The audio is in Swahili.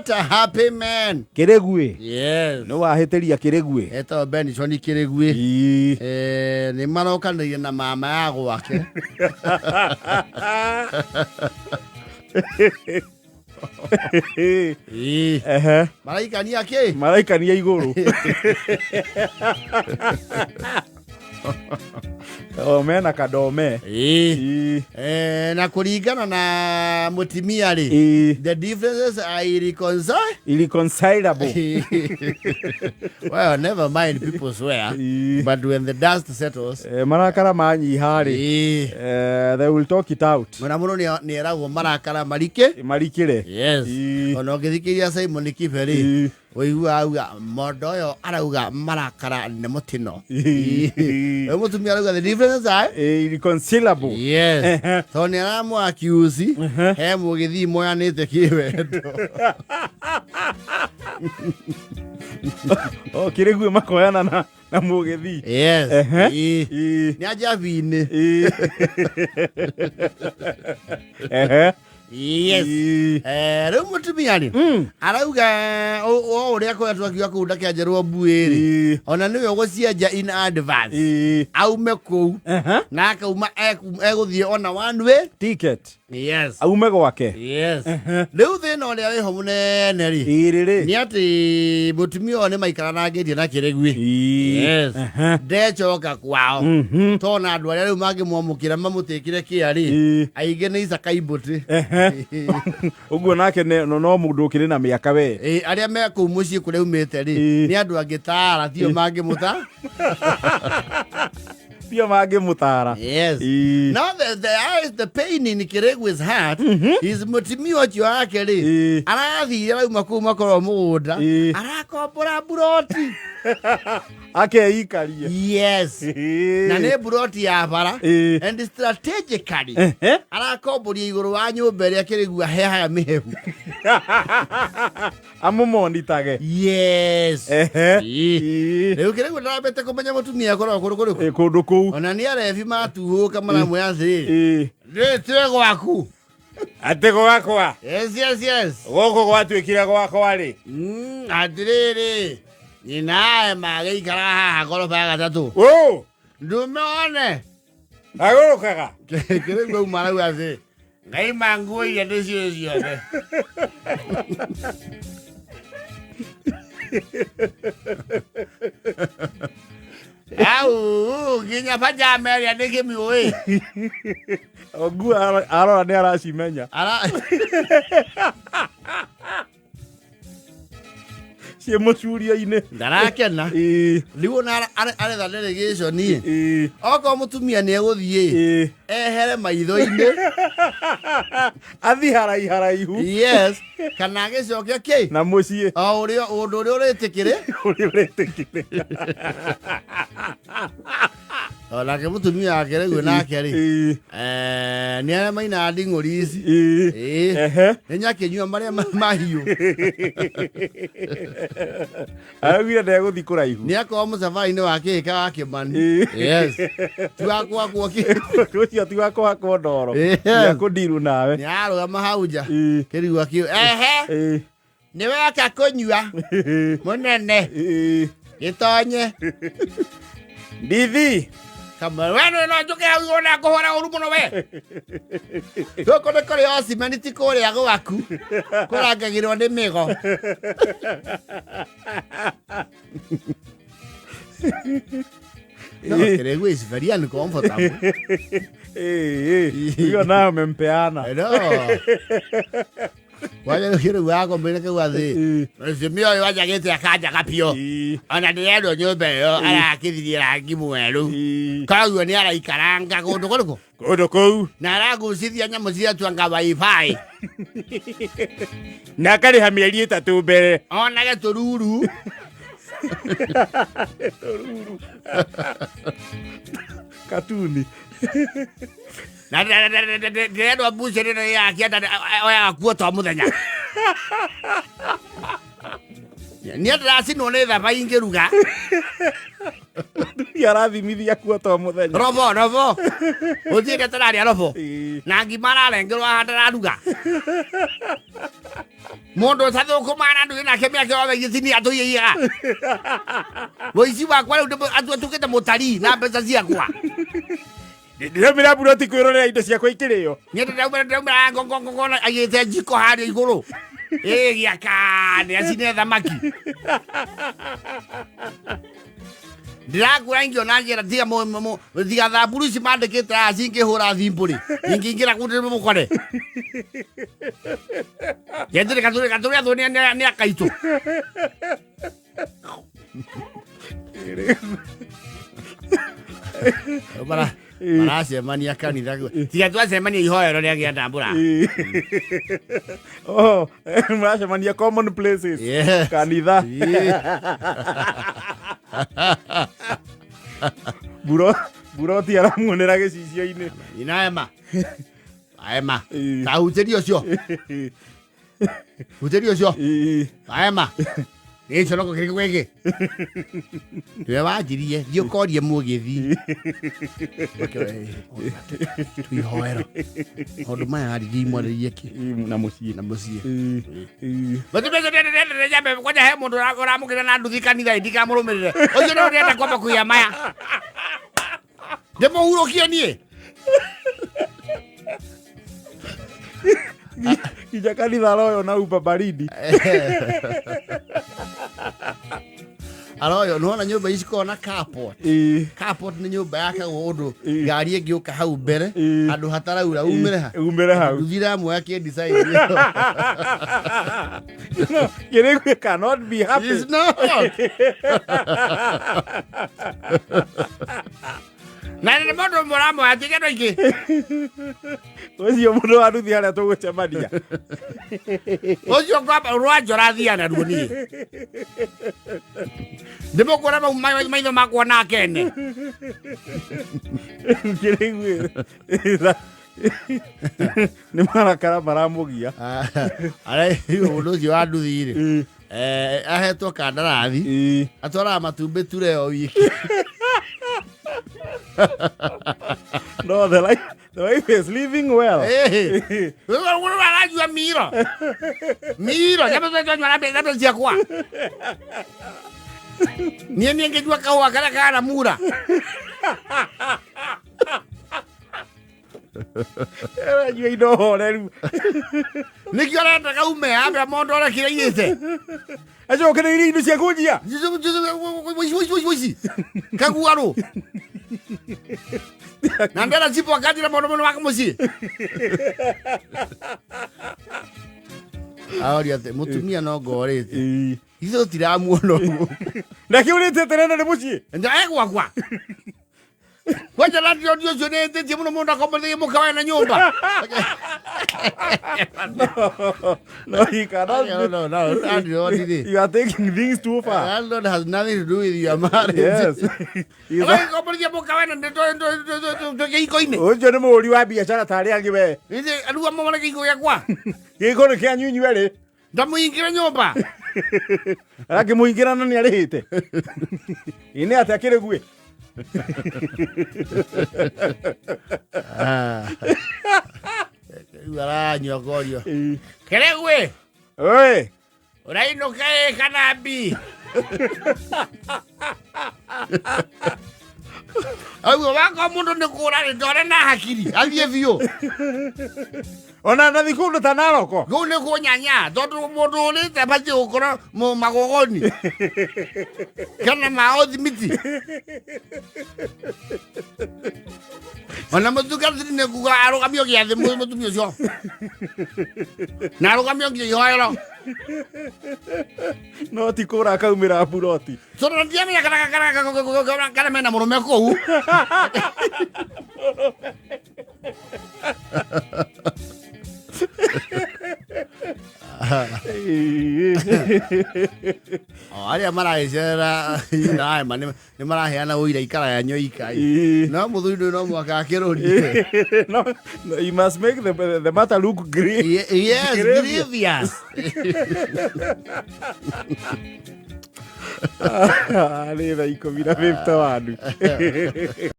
What a happy man. Kiregue. Yes. No waheteria Kiregue. Eto Benson Kiregue. Ni maroka na mama yago wake. Malaika ni yake. Malaika ni ya iguru. Mena kadome. Na kuringana na mutimia ri. The differences are irreconcilable. Well, never mind, people swear. But when the dust settles, marakara manyiha ri. They will talk it out. Mwana muno ni eragwo marakara marikire. Yes. Ono ngithikiria Simon Kiberi. Oigua mondo yo arauga marakara ne mutino. Mutumia arauga the differences are irreconcilable. Yes. So ni aramu accuse he mugithi moyanite kiwendo. Kiregue makoyana na mugithi. Yes. Ni ajavini. Yes. Rĩu mũtumia ni arauga ũrĩa kwetwo akiuga kũu ndakĩanjĩrwo mbuĩrĩ ona nĩwe ũgũcienja in advance aume kũu na akauma egũthiĩ ona one way ticket. Yes. Aume gwake. Yes. Rĩu thĩna ũrĩa wĩho mũnene rĩ nĩ atĩ mũtumia ũyũ nĩ maikaranagetie na Kiregue. Yes. Ndecoka kwao tona andũ arĩa rĩu mangĩmwamũkĩra mamũtĩkĩre kĩa rĩ aingĩ nĩ Icaka Ibũtĩ. Uguo nake no mundu ukiri na miaka we. Aria me kũu mũciĩ kũrĩa umĩte rĩ nĩ andũ angĩtara tio mangĩmũta. Tio mangĩmũtara. Yes. Now the pain in Kiregue's heart is mutimia ũcio wake rĩ arathire rauma kũu makorwo mũgũnda arakombora buroti. Akeikaria. Yes. Na nĩ buroti ya bara and strategically arakomboria igũrũ wa nyũmba ĩrĩa Kiregue ahehaga mĩhehu. Amũmonitage. Yes. Rĩu Kiregue ndarambĩte kũmenya mũtumia akorwo kũndũ kũu. Ona nĩ arebi matuhũka maramwĩra atĩrĩ rĩtwe gwaku. Ate gwakwa. Yes. Gũkũ gwatuĩkire gwakwa rĩ. Atĩrĩrĩ ni nae magĩikara haha ngoroba ya gatatũ. Ndũmone agũrũkaga. Kiregue auma arauga atĩ ngai manguo iria ndĩcio ciothe. Au nginya pajama ĩrĩa ndĩkĩmiũĩ. Ogu arora nĩ aracimenya. Cie mũcuria-inĩ. Ndarakena. Rĩu ona aretha delegation okorwo mũtumia nĩ egũthiĩ ehere maitho-inĩ athi haraihu. Yes. Kana agĩcokia kĩ na mũciĩ ũndũ ũrĩa ũrĩtĩkĩre. Onake mũtumia wa Kiregue nake rĩ nĩ arĩa maina nding'ũri ici nĩ nyakĩnyua marĩa mahiũ. Araugire ndegũthiĩ kũraihu. Nĩ akorwo mũcabainĩ wa kĩhĩka wa Kĩmani. Yes. Ti wakwo ũcio ti wakwo ndoro. Nĩ akũndiru nawe. Nĩ arũgama hau nja Kiregue akiuga nĩ weka kũnyua mũnene gĩtonye ndithi. Kama wenu no njuke hau ona kũhora ũru mũno we. Gũkũ nĩ kũrĩa Osimhen ti kũrĩa gwaku kũrangagĩrwo nĩ mĩgo. No, Kiregue is very uncomfortable. Hiyo nayo mempeana. I know. Wale Kiregue wako mbele kwa wazi. Mimi oyo wajagete akaja kapio. Ona ndĩrendwo nyũmba ĩyo arakĩthirie rangi mwerũ. Koguo nĩ araikaranga kũndũ kũu. Na aragucithia nyamũ cia tuanga Wi-Fi. Na akarĩha mĩeri 3 mbere. Onage tũruru. Katuni. Na ndĩrendwo mbucĩrĩ yake oya kuota mũthenya. Nĩ ndĩracinwo nĩ thaba ingĩruga. Arathimithia kuota mũthenya. Robo. Ũthiĩte tũrarĩa robo. Na ngima ararengerwo haha ndĩraruga. Mondo satu kumana ndu na kemia kwa wengine atu yiga. Woici wakwa atu kita mutari na mbeca ciakwa. Ndĩraumĩra buroti kwĩrorera indo ciakwa ikĩrĩo. Niĩ ndĩraumĩra ngongo agĩte njiko harĩa igũrũ. Gĩaka nĩ acine thamaki. Ndĩrakũra ingĩona njĩra tiga thamburu ici mandĩkĩte haha cingĩhũra thimbũ rĩ. Ingĩingĩra kũu ndĩmũkore. Yendire katũrĩa thũ nĩ akaitũ. Maracemania kanitha tiga twacemania ihoero rĩagĩa ndambũra. Maracemania common places kanitha. Buroti aramuonera gĩcicio-inĩ. Inaema ta hutĩria ũcio aema nĩ conoko kĩrĩkũ gĩkĩ nĩwe wanjirie thiĩ ũkorie mũgĩthi twihoero maũndũ maya harĩrie imwarĩrie kĩ na mũciĩ jambe kwanja he mũndũ ũramũkĩra na nduthi kanitha ndikamũrũmĩrĩre ũcio nĩ ũrenda kwamba kũiya maya ndĩmũhurũkie niĩ Ija kanitha royo na upa baridi. Aroyo nona nyumba ici kona carport. Carport nĩ nyumba yakagwo ũndũ ngari ĩngĩũka hau mbere handũ hataraura umĩre hau. Nduthira amwe akĩdesign. Kĩrĩkũ cannot be happy. It's not. Na nĩ mũndũ mũramo atigeno ingĩ. Ũcio mũndũ wa nduthi harĩa tũgũcemania. Ũcio kwamba rwanjora thiana ruoni. Ndĩmũkũra maitho makwa na kene. Kĩrĩkũ nĩ marakara maramũgia. Mũndũ ũcio wa nduthi rĩ ahetwo kandarathi atwaraga matumbĩ ture o wiki. No, the wife is living well. Wewe unajua miro. Japo tunajua ciakwa. Niĩ ngĩjua kaua kara kana mura. You're indo horeru. Nĩkĩo renda kaume ambe mũndũ ũrĩa kĩrĩithĩte. Acio kĩrĩ indo cia kũnjia. Woici. Kaguaro. Na ndera zipo wakati na mũndũ wake mũciĩ. Aoria mũtumia no ngorĩte. Ithuĩ tiramuona ũguo. Na kĩurĩte tene nĩ mũciĩ. Gwakwa. Wacha radio ndio ndio mũno mũndũ akombe mũkawa na nyũmba. No, he cannot. No. You are taking things too far. Landlord has nothing to do with your marriage. Yes. Ũkombe mũkawa na ndio gĩiko-inĩ. Ũcio nĩ mũhũri wa biacara tarĩ angĩ we. Ĩthĩ aruga mũmona gĩiko gĩakwa. Gĩiko nĩ kĩa nyunyu erĩ. Ndamũingĩra nyũmba. Akĩmũingĩra na nĩ arĩhĩte. Ine atĩ akĩrĩ guĩ. Aranyua gorio. Keregwe. Oi. Ũrainũka kana mbi. Aguo wako mũndũ nĩ kũra ndore na hakiri. Athiĩ biũ. Ona na thikũ ta naroko. Gũ nĩ kũnyanya tondũ mũndũ ũrĩte bati gũkorwo magogoni. Kana maothimiti. Ona mũtungatĩri nĩ kuga arũgamio gĩathĩ mũtumia ũcio. Na arũgamio ihoero. No ti kũra akaumĩra buroti. Tondũ ndiamenya kana mena mũrũme kũu. Arĩa maragĩcerera Iraima nĩ maraheana ũira ikara nyoi ikai. No mũthuri ndũĩ no mwaka akĩrũrie. No, you must make the matter look great. Yes, grievous. Nĩ thaa 10:50 wandu.